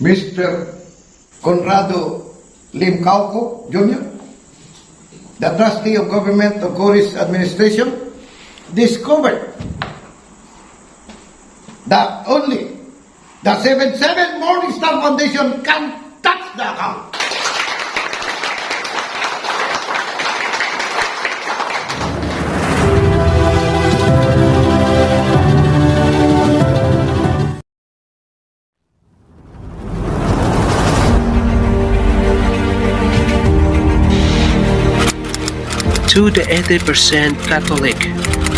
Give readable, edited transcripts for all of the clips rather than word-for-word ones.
Mr. Conrado Limcauco Jr., the trustee of government of Coris Administration, discovered that only the 77 Morningstar Foundation can touch the account. To the 80% Catholic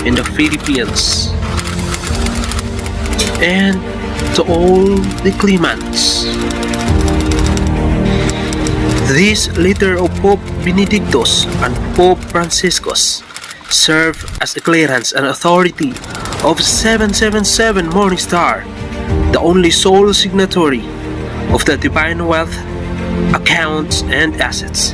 in the Philippines and to all the claimants. This letter of Pope Benedictus and Pope Franciscus serve as a clearance and authority of 777 Morningstar, the only sole signatory of the divine wealth, accounts, and assets.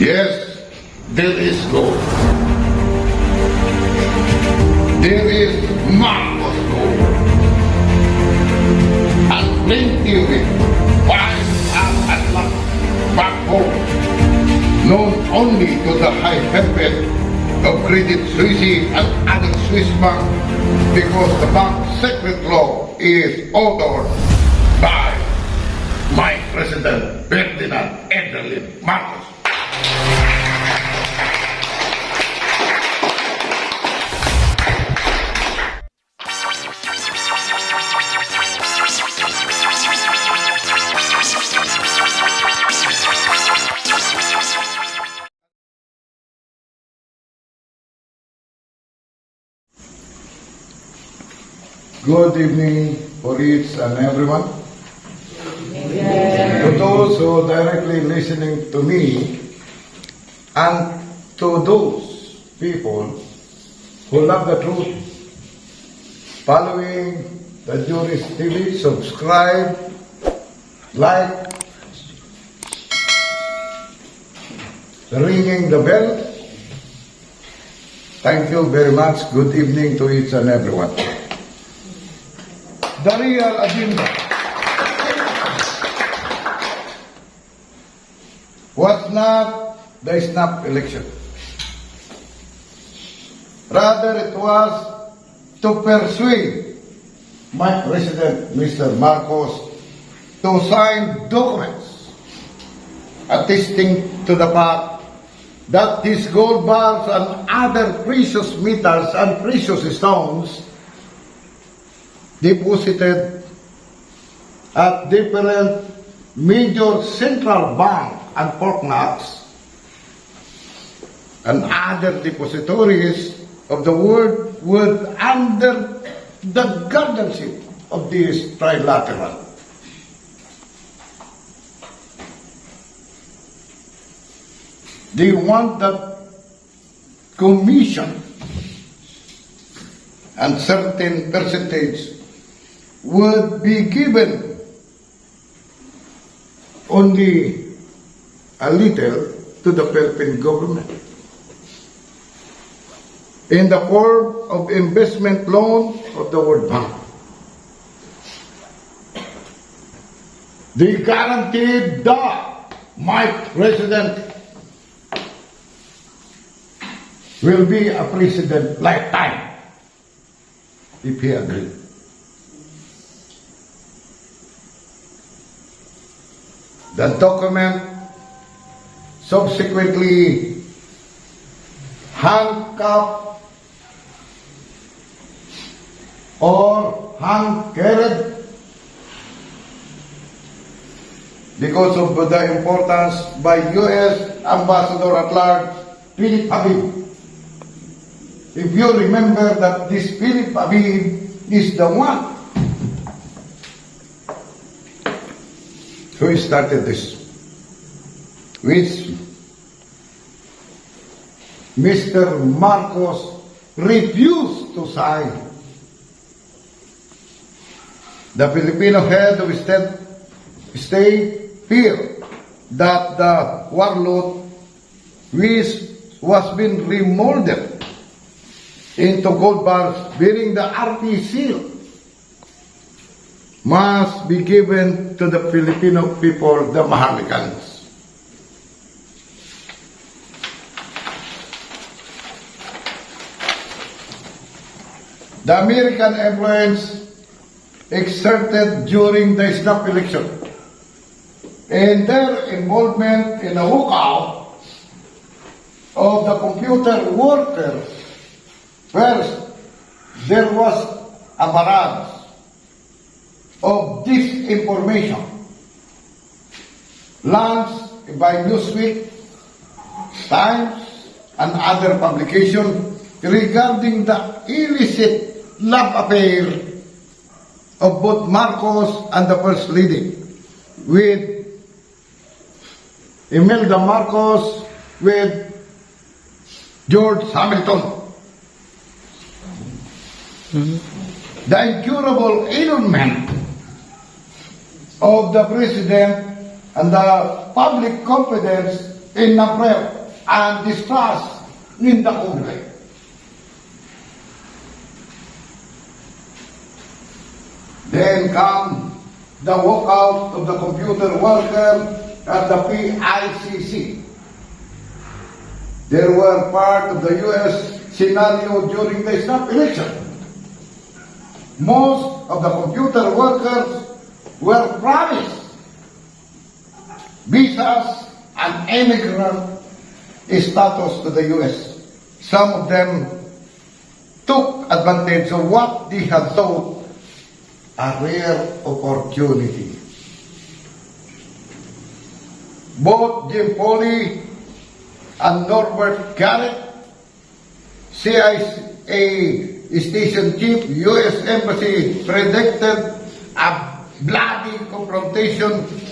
Yes, there is gold. There is Marcos gold. And plenty of it. Wise at last back home. Known only to the high heaven of Credit Suisse and other Swiss banks, because the bank's secret law is authored by my President Ferdinand Edelin Marcos. Good evening for each and everyone. To those who are directly listening to me and to those people who love the truth, following the Juris TV, subscribe, like, ringing the bell. Thank you very much. Good evening to each and everyone. The real agenda was not the snap election. Rather, it was to persuade my President, Mr. Marcos, to sign documents attesting to the fact that these gold bars and other precious metals and precious stones deposited at different major central bank and fortnight's and other depositories of the world would under the guardianship of this trilateral. They want that commission and certain percentage would be given only a little to the Philippine government in the form of investment loan of the World Bank. They guaranteed that my president will be a president lifetime if he agrees. The document subsequently handcuffed or hand-carried because of the importance by U.S. Ambassador at Large, Philip Habib. If you remember that this Philip Habib is the one who started this, which Mr. Marcos refused to sign. The Filipino head of state feared that the warlord, which was being remolded into gold bars bearing the RP seal, must be given to the Filipino people, the Mahalicans. The American influence exerted during the snap election and their involvement in the walkout of the computer workers. First, there was a barrage of disinformation launched by Newsweek, Times, and other publications regarding the illicit love affair of both Marcos and the First Lady, with Imelda Marcos with George Hamilton. The incurable ailment of the President and the public confidence in Navarro and distrust in the Congress. Then come the walkout of the computer worker at the PICC. They were part of the U.S. scenario during the snap election. Most of the computer workers were promised visas and immigrant status to the U.S. Some of them took advantage of what they had thought a rare opportunity. Both Jim Foley and Norbert Garrett, CIA Station Chief, U.S. Embassy, predicted a bloody confrontation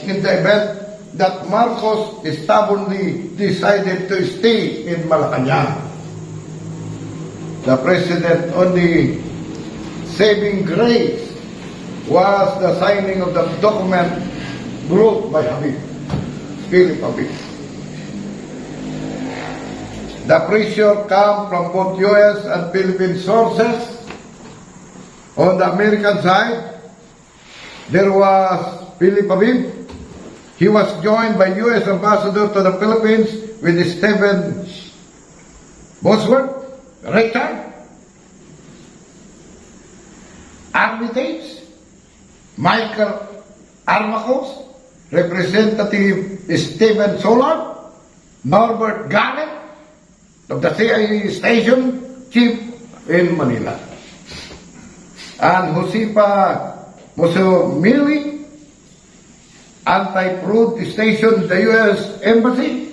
in the event that Marcos stubbornly decided to stay in Malacanang. The President only saving grace was the signing of the document brought by Philip Habib. The pressure came from both U.S. and Philippine sources. On the American side, there was Philip Habib. He was joined by U.S. Ambassador to the Philippines with Stephen Bosworth, Richard Armitage, Michael Armacos, Representative Stephen Solar, Norbert Garrett of the CIA Station Chief in Manila, and Josefa Musumili, Anti-Fraud Station, the U.S. Embassy,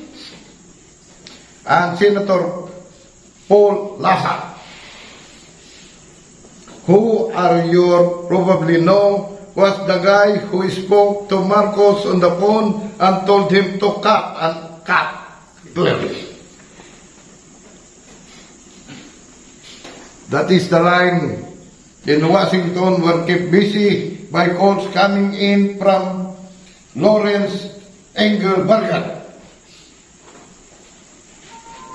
and Senator Paul Lassa, who probably know was the guy who spoke to Marcos on the phone and told him to cut clearly. That is the line in Washington were kept busy by calls coming in from Lawrence Engelberger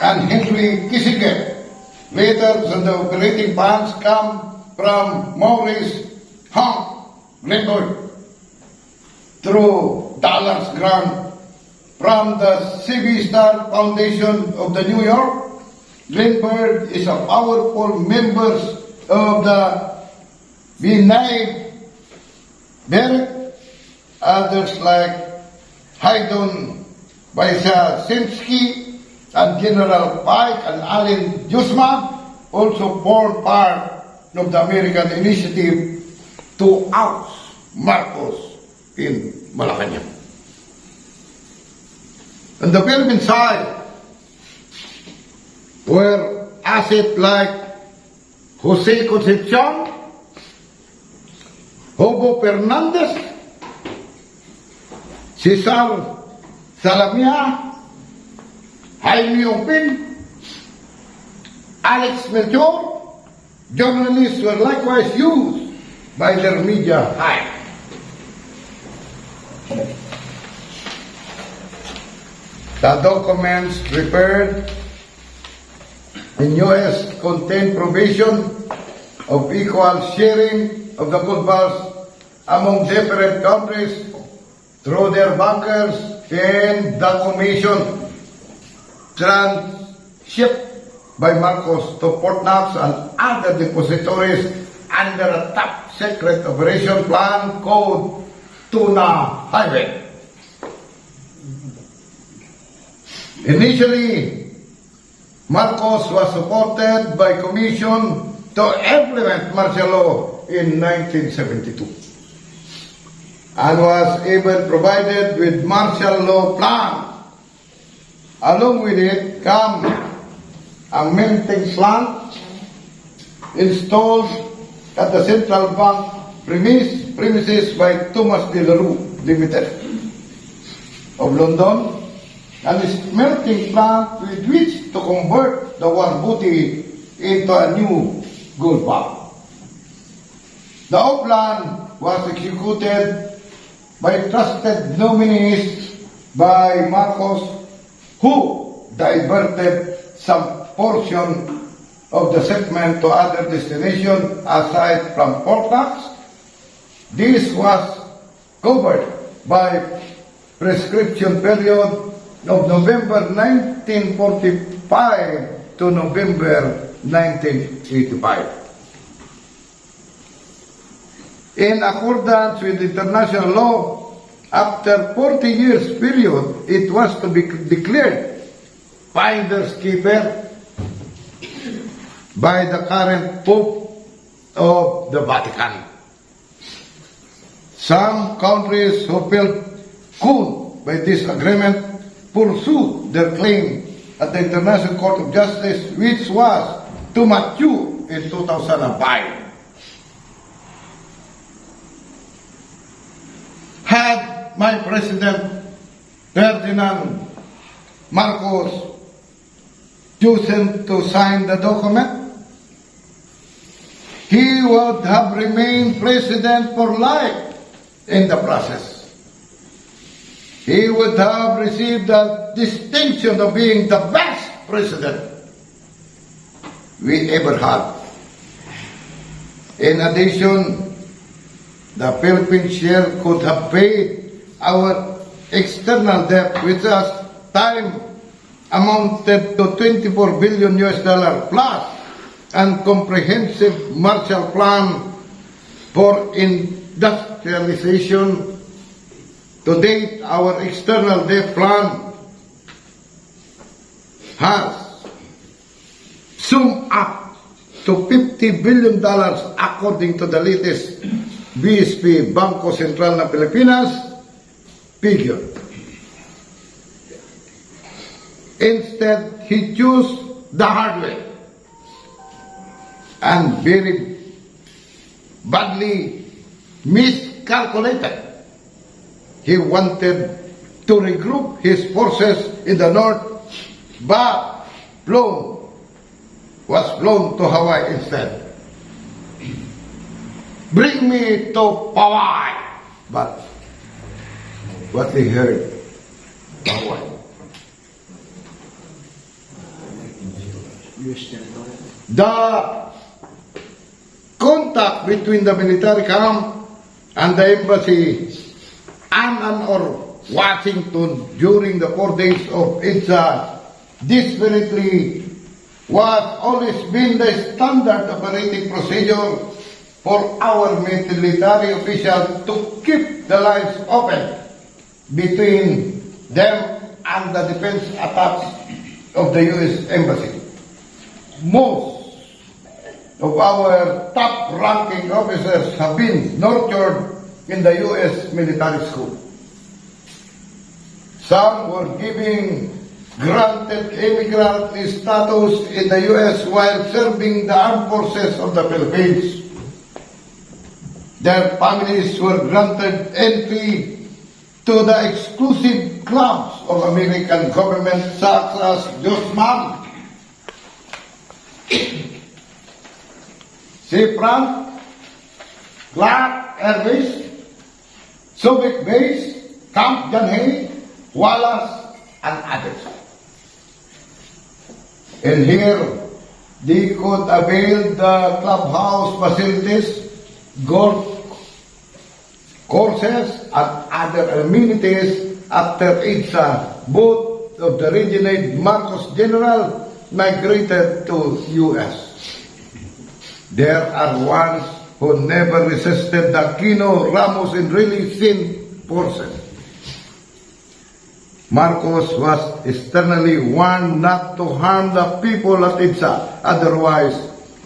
and Henry Kissinger. Later, the operating funds come from Maurice Hong Greenberg through dollars grant from the C.B. Star Foundation of the New York. Greenberg is a powerful member of the Benay Derek. Others like Haydn Wyszynski and General Pike and Allen Jusma also formed part of the American initiative to oust Marcos in Malacanang. On the Philippine side were assets like Jose Concepcion, Hobo Fernandez, Cesar Salamia, Jaime Opin, Alex Melchor. Journalists were likewise used by their media hype. The documents prepared in U.S. contain provision of equal sharing of the gold bars among different countries through their bankers, and the commission transshipped by Marcos to Fort Knox and other depositories under a top secret operation plan called Tuna Highway. Initially, Marcos was supported by commission to implement martial law in 1972 and was even provided with martial law plan. Along with it come a minting plant installed at the central bank premises by Thomas de la Rue Limited of London, and a smelting plant with which to convert the war booty into a new gold bar. The whole plan was executed by trusted nominees by Marcos, who diverted some portion of the shipment to other destinations aside from Fort Knox. This was covered by prescription period of November 1945 to November 1985. In accordance with international law, after 40 years period, it was to be declared finders keeper by the current Pope of the Vatican. Some countries who felt cool by this agreement pursued their claim at the International Court of Justice, which was to mature in 2005. Had my President Ferdinand Marcos chosen to sign the document, he would have remained president for life in the process. He would have received the distinction of being the best president we ever had. In addition, the Philippine share could have paid our external debt, which at time amounted to $24 billion plus, and comprehensive Marshall Plan for industrialization. To date, our external debt plan has summed up to $50 billion according to the latest BSP Bangko Sentral ng Pilipinas figure. Instead, he chose the hard way and very badly miscalculated. He wanted to regroup his forces in the north, but was flown to Hawaii instead. Bring me to Hawaii. But what they heard, Hawaii. The contact between the military camp and the embassy and or Washington during the 4 days of EDSA desperately was always been the standard operating procedure for our military officials to keep the lines open between them and the defense attacks of the U.S. Embassy. Most of our top-ranking officers have been nurtured in the U.S. military school. Some were granted immigrant status in the U.S. while serving the armed forces of the Philippines. Their families were granted entry to to the exclusive clubs of American government such as Josman, Seafront, Clark Airways, Subic Base, Camp Janhay, Wallace, and others. And here, they could avail the clubhouse facilities, golf courses, and other amenities after EDSA, both of the Reginald Marcos General migrated to U.S. There are ones who never resisted the Aquino, Ramos, and really thin forces. Marcos was externally warned not to harm the people at EDSA, otherwise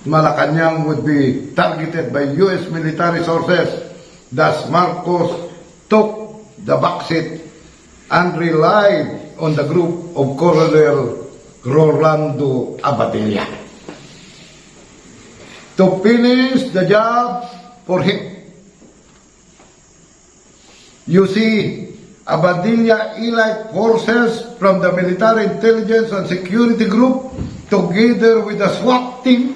Malacanang would be targeted by U.S. military sources. Thus Marcos took the backseat and relied on the group of Colonel Rolando Abadilla to finish the job for him. You see, Abadilla elite forces from the military intelligence and security group, together with the SWAT team,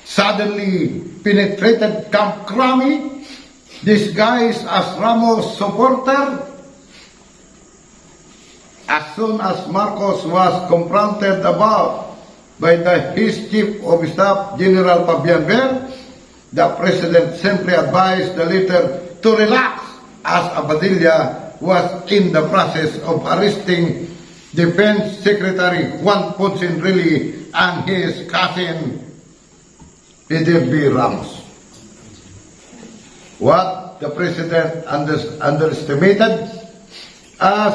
suddenly penetrated Camp Crami, disguised as Ramos supporter. As soon as Marcos was confronted about by his chief of staff, General Fabian Ver, the president simply advised the leader to relax, as Abadilla was in the process of arresting Defense Secretary Juan Ponce Enrile and his cousin Peter B. Ramos. What the president underestimated as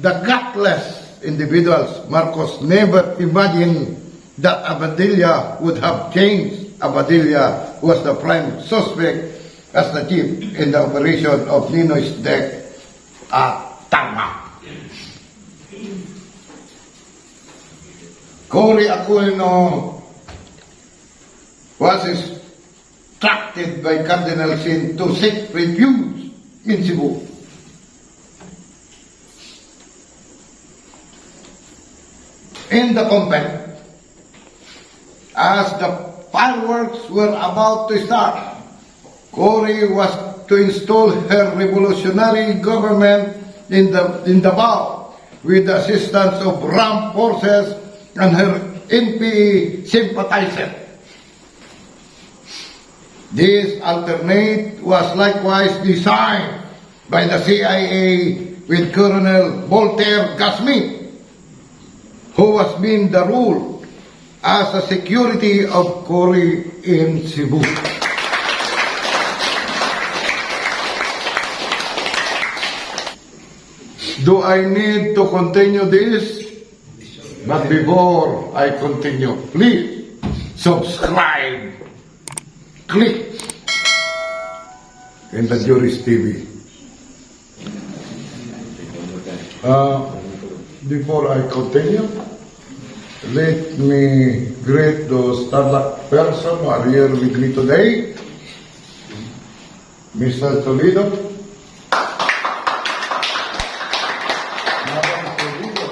the gutless individuals, Marcos never imagined that Abadilla would have changed. Abadilla was the prime suspect as the chief in the operation of Ninoy's deck at Tarma. Cory Aquino was instructed by Cardinal Sin to seek refuge in Cebu. In the convent, as the fireworks were about to start, Cory was to install her revolutionary government in Davao with the assistance of armed forces and her NPA sympathizer. This alternate was likewise designed by the CIA with Colonel Voltaire Gasmi, who was being the role as a security of Cory in Cebu. Do I need to continue this? But before I continue, please subscribe, click in the Juris TV. Before I continue, let me greet those Starbucks persons who are here with me today. Mr. Toledo, Madam Toledo,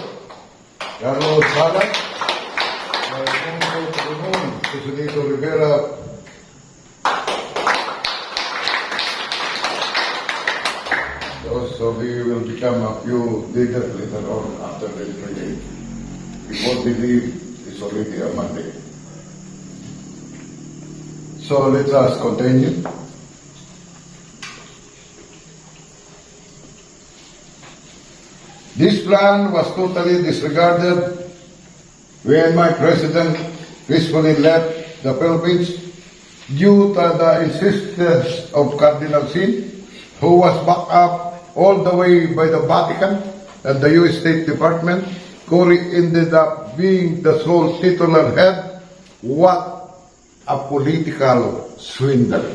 Carlos Salas, Toledo Rivera, so we will become a few leaders later on after the brigade. Before we leave, it's already a Monday. So let us continue. This plan was totally disregarded when my president peacefully left the Philippines due to the insistence of Cardinal Sin, who was backed up all the way by the Vatican and the U.S. State Department. Cory ended up being the sole titular head. What a political swindle.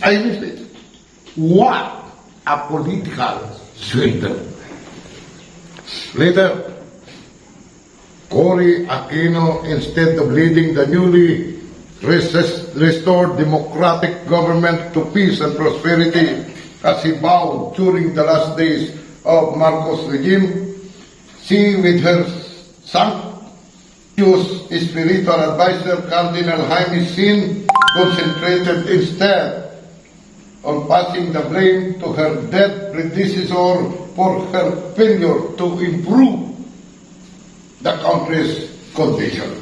I repeat, what a political swindle. Later, Cory Aquino, instead of leading the newly restored democratic government to peace and prosperity, as he vowed during the last days of Marcos' regime. She, with her sanctus spiritual advisor, Cardinal Jaime Sin, concentrated instead on passing the blame to her dead predecessor for her failure to improve the country's condition.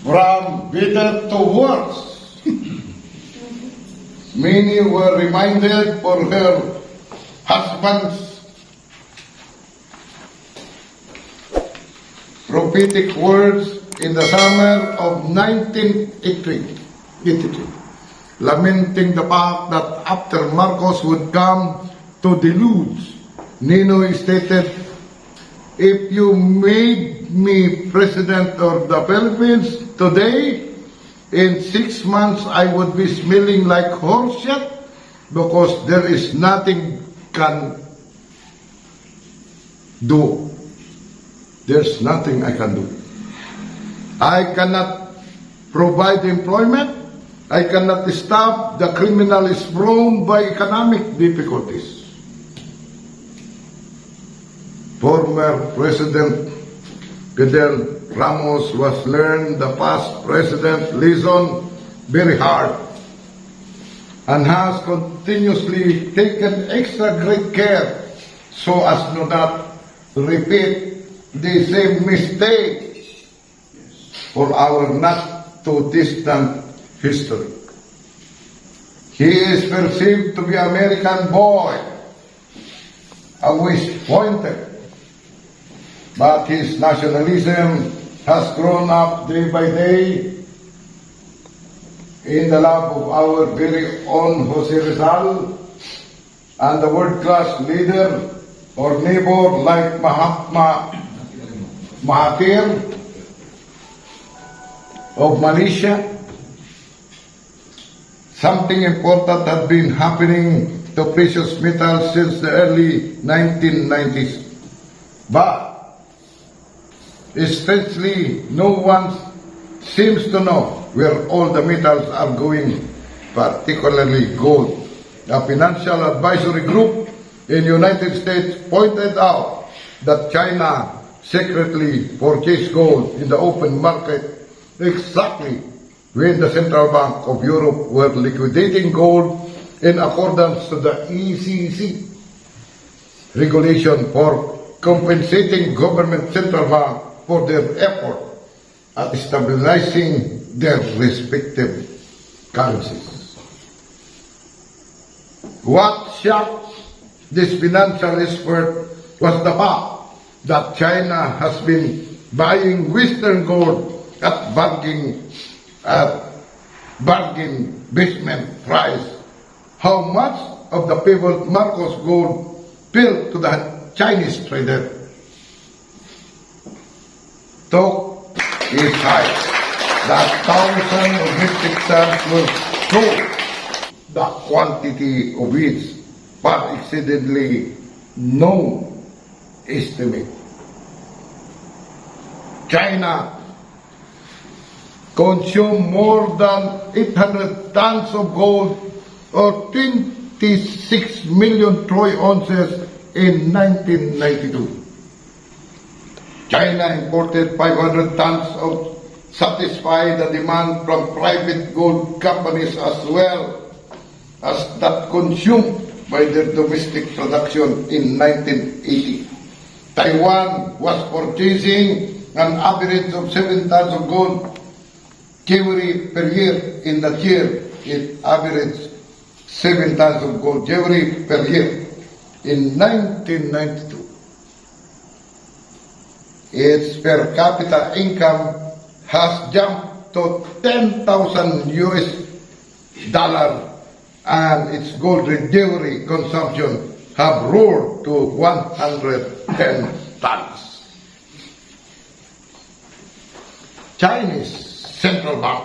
From bitter to worse, many were reminded for her husband's prophetic words in the summer of 1983, lamenting the fact that after Marcos would come to deluge. Ninoy stated, "If you made me president of the Philippines today, in 6 months I would be smelling like horse shit because there is nothing can do. There's nothing I can do. I cannot provide employment. I cannot stop the criminal is thrown by economic difficulties." Former President Fidel Ramos was learned the past president lesson very hard and has continuously taken extra great care so as to not repeat the same mistake for our not too distant history. He is perceived to be American boy, a wish pointer, but his nationalism has grown up day by day in the love of our very own Jose Rizal and the world-class leader or neighbor like Mahathir of Malaysia. Something important had been happening to precious metals since the early 1990s. But strangely, no one seems to know where all the metals are going, particularly gold. A financial advisory group in the United States pointed out that China secretly purchased gold in the open market exactly when the Central Bank of Europe were liquidating gold in accordance to the ECC regulation for compensating government central bank for their effort at stabilizing their respective currencies. What shocked this financial expert was the fact that China has been buying Western gold at bargain basement price. How much of the fabled Marcos gold fell to the Chinese trader? Talk is high that thousands of metric tons were sold, the quantity of which far exceedingly no estimate. China consumed more than 800 tons of gold or 26 million troy ounces in 1992. China imported 500 tons of satisfy the demand from private gold companies as well as that consumed by their domestic production in 1980. Taiwan was purchasing an average of 7 tons of gold jewelry per year. In that year, it averaged 7 tons of gold jewelry per year. In 1992, its per capita income has jumped to $10,000 and its gold jewelry consumption have roared to 110 tons. Chinese Central Bank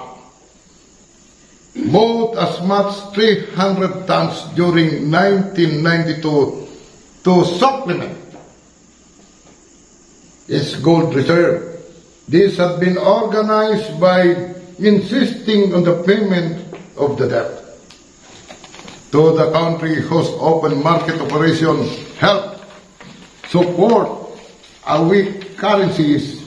bought as much 300 tons during 1992 to supplement its gold reserve. This had been organized by insisting on the payment of the debt. to the country whose open market operation help support a weak currencies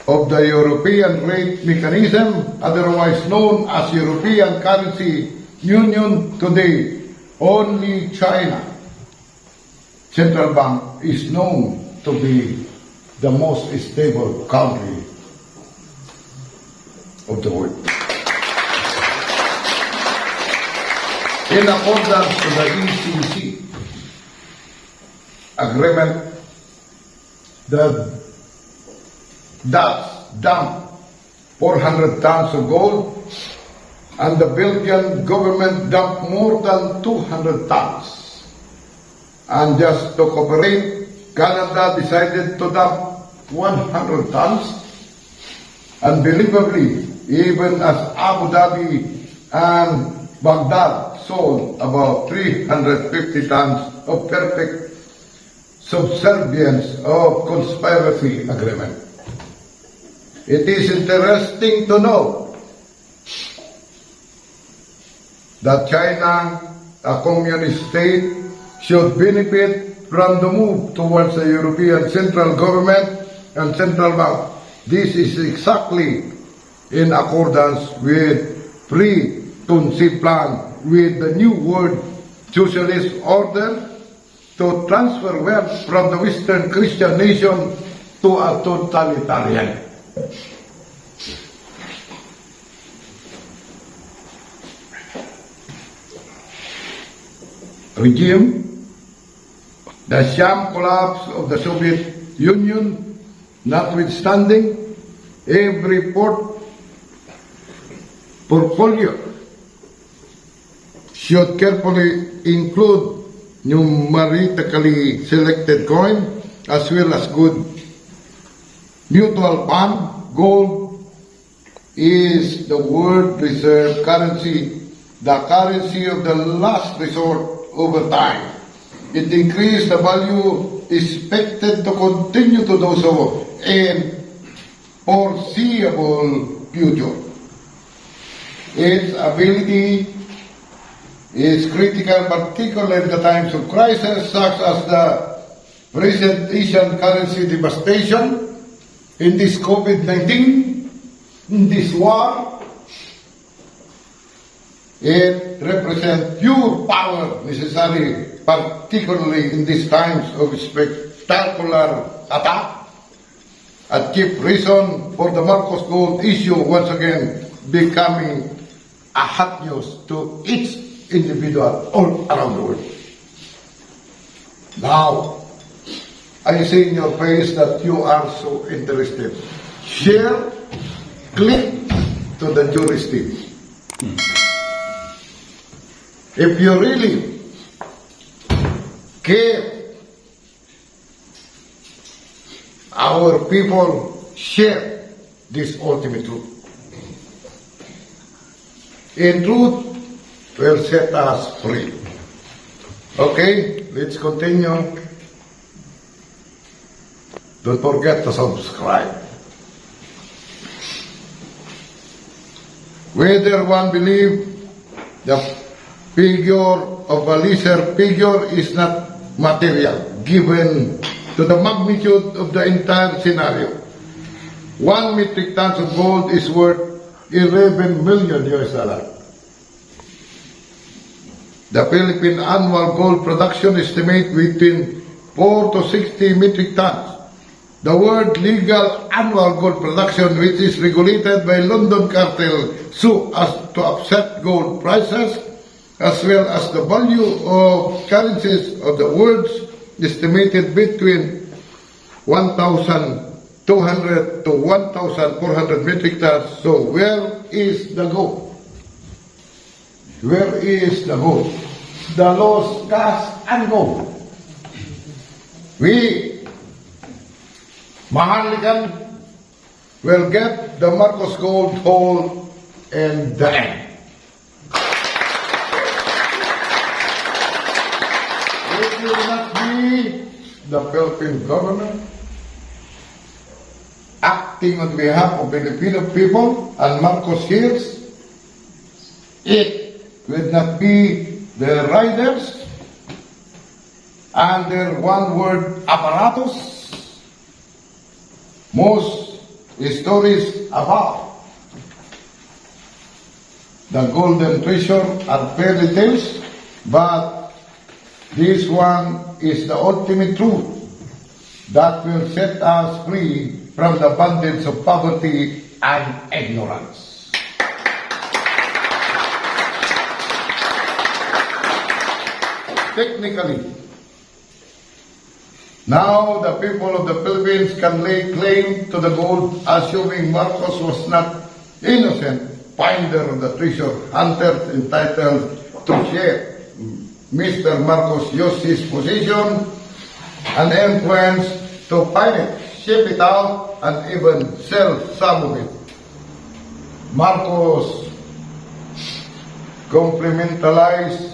of the European rate mechanism, otherwise known as European Currency Union today. Only China Central Bank is known to be the most stable country of the world. In accordance to the ECC agreement, the Dutch dumped 400 tons of gold, and the Belgian government dumped more than 200 tons. And just to cooperate, Canada decided to dump 100 tons. Unbelievably, even as Abu Dhabi and Baghdad sold about 350 tons of perfect subservience of conspiracy agreement. It is interesting to know that China, a communist state, should benefit from the move towards the European Central Government and Central Bank. This is exactly in accordance with pre-conceived plan with the new world socialist order to transfer wealth from the Western Christian nation to a totalitarian regime. The sham collapse of the Soviet Union notwithstanding, every portfolio should carefully include numerically selected coin as well as good mutual fund. Gold is the world reserve currency, the currency of the last resort over time. It increased the value expected to continue to do so in foreseeable future. Its ability is critical, particularly in the times of crisis such as the present Asian currency devastation, in this COVID-19, in this war. It represents pure power necessary, particularly in these times of spectacular attack, and keep reason for the Marcos Gold issue once again becoming a hot news to each individual all around the world. Now, I see in your face that you are so interested. Share, click to the jurisdiction. If you really care, our people share this ultimate truth. In truth will set us free. Okay, let's continue. Don't forget to subscribe. Whether one believes the figure of a lesser figure is not material, given to the magnitude of the entire scenario. 1 metric ton of gold is worth 11 million US dollars. The Philippine annual gold production estimate between 4 to 60 metric tons. The world legal annual gold production, which is regulated by London cartel so as to upset gold prices, as well as the value of currencies of the world, estimated between 1,200 to 1,400 metric tons. So where is the gold? Where is the gold? The lost gas and gold. We, Mahalikan, will get the Marcos Gold hole in the end. It will not be the Philippine government acting on behalf of Filipino people and Marcos Hills. It will not be the riders and their one-word apparatus. Most stories about the golden treasure are fairy tales, but this one is the ultimate truth that will set us free from the bondage of poverty and ignorance. Technically, now the people of the Philippines can lay claim to the gold, assuming Marcos was not innocent finder of the treasure, hunters entitled to share. Mr. Marcos used his position and influence to find it, ship it out, and even sell some of it. Marcos compartmentalized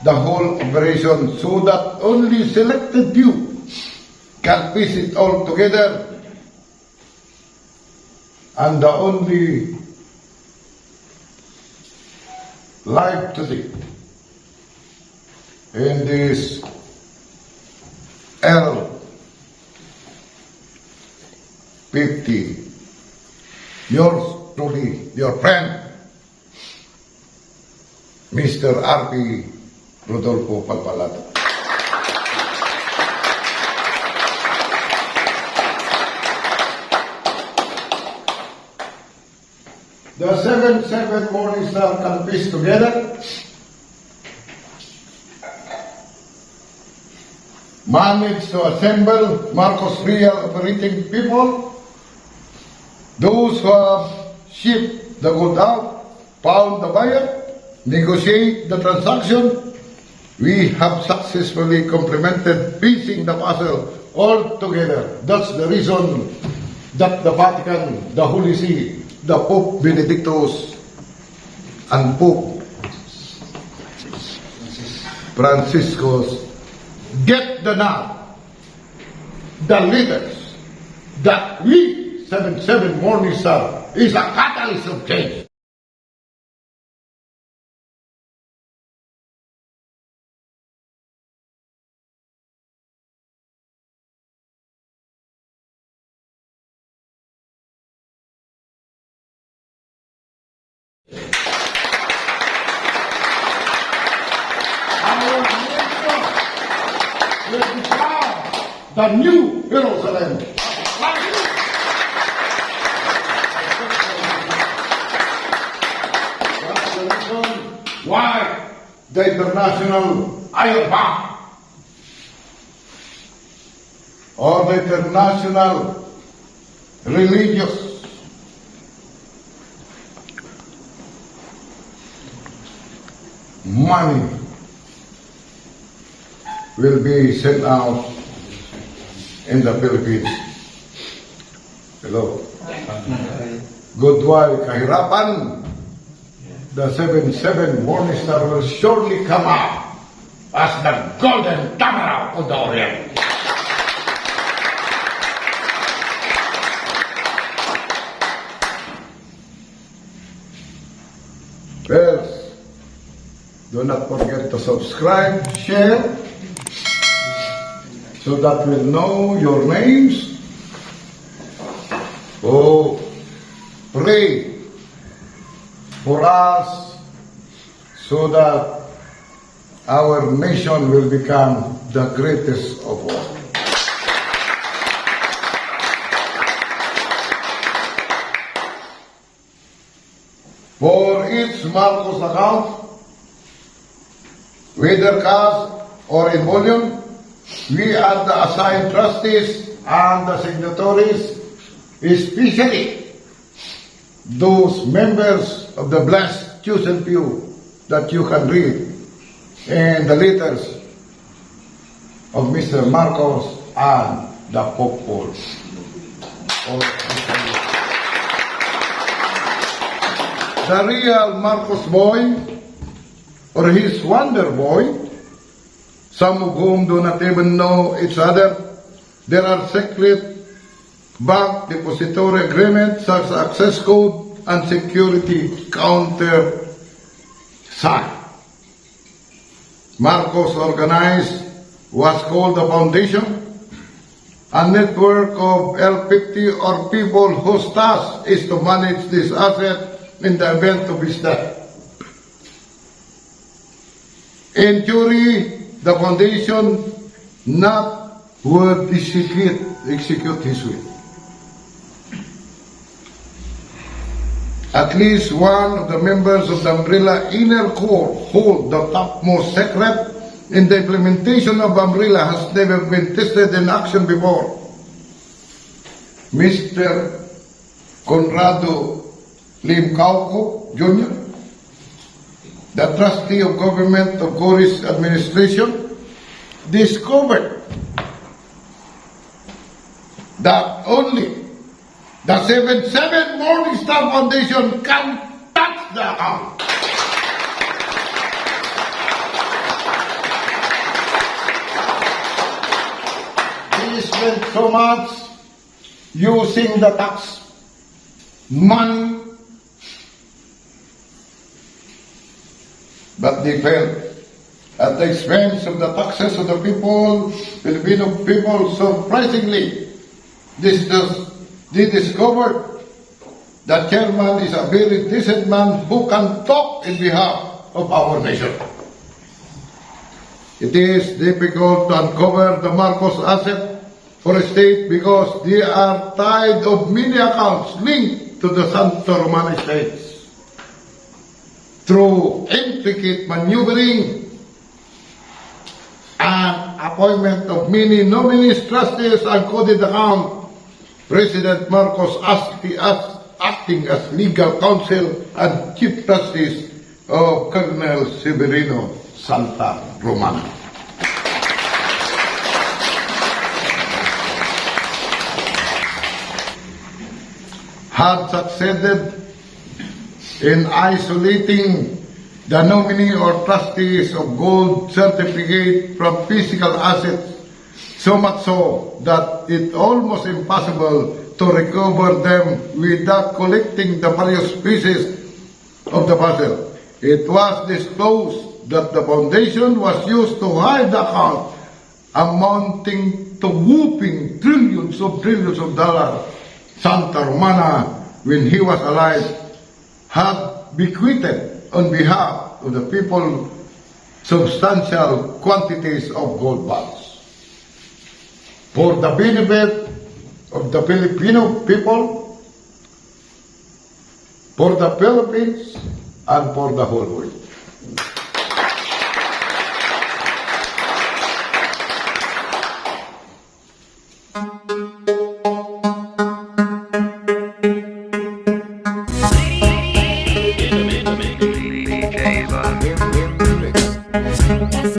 the whole operation so that only selected few can piece it all together, and the only live today in this L50, yours truly, your friend, Mr. R.P. Rodolfo Palpalato. The 7 Morning Star can piece together, managed to assemble Marcos' real operating people, those who have shipped the good out, found the buyer, negotiate the transaction. We have successfully complemented piecing the puzzle all together. That's the reason that the Vatican, the Holy See, the Pope Benedictus, and Pope Franciscus get the nod, the leaders, that we, 7 Morning Star, is a catalyst of change. Will become the new Jerusalem. That's the reason why the International Iron Bank or the International Religious Money will be sent out in the Philippines. Hello. Goodbye, kahirapan. The 7 Morning Star will surely come out as the golden tamaraw of the Orient. First, do not forget to subscribe, share, so that we'll know your names. Oh, pray for us so that our nation will become the greatest of all. For each Marcos account, whether cash or in volume, we are the assigned trustees and the signatories, especially those members of the blessed chosen few that you can read in the letters of Mr. Marcos and the Pope Paul. The real Marcos boy or his wonder boy, some of whom do not even know each other. There are secret bank depository agreement, such as access code and security counter sign. Marcos organized was called the Foundation, a network of L50 or people whose task is to manage this asset in the event of his death. In theory, the foundation not would execute his will. At least one of the members of the umbrella inner core hold the topmost secret in the implementation of umbrella has never been tested in action before. Mr. Conrado Limcauco Jr., the trustee of government of Coris administration, discovered that only the 77 Morningstar Foundation can touch the account. They spent so much using the tax money, but they failed at the expense of the taxes of the people, Filipino people. Surprisingly, they discovered that chairman is a very decent man who can talk in behalf of our nation. It is difficult to uncover the Marcos asset for a state because they are tied of many accounts linked to the Santa Romana states. Through intricate maneuvering and appointment of many nominees, trustees, and coded account, President Marcos acting as legal counsel and chief trustees of Colonel Severino Santa Romana. Had succeeded in isolating the nominee or trustees of gold certificate from physical assets, so much so that it's almost impossible to recover them without collecting the various pieces of the puzzle. It was disclosed that the foundation was used to hide the account amounting to whooping trillions of dollars. Santa Romana, when he was alive, had bequeathed on behalf of the people substantial quantities of gold bars. For the benefit of the Filipino people, for the Philippines, and for the whole world.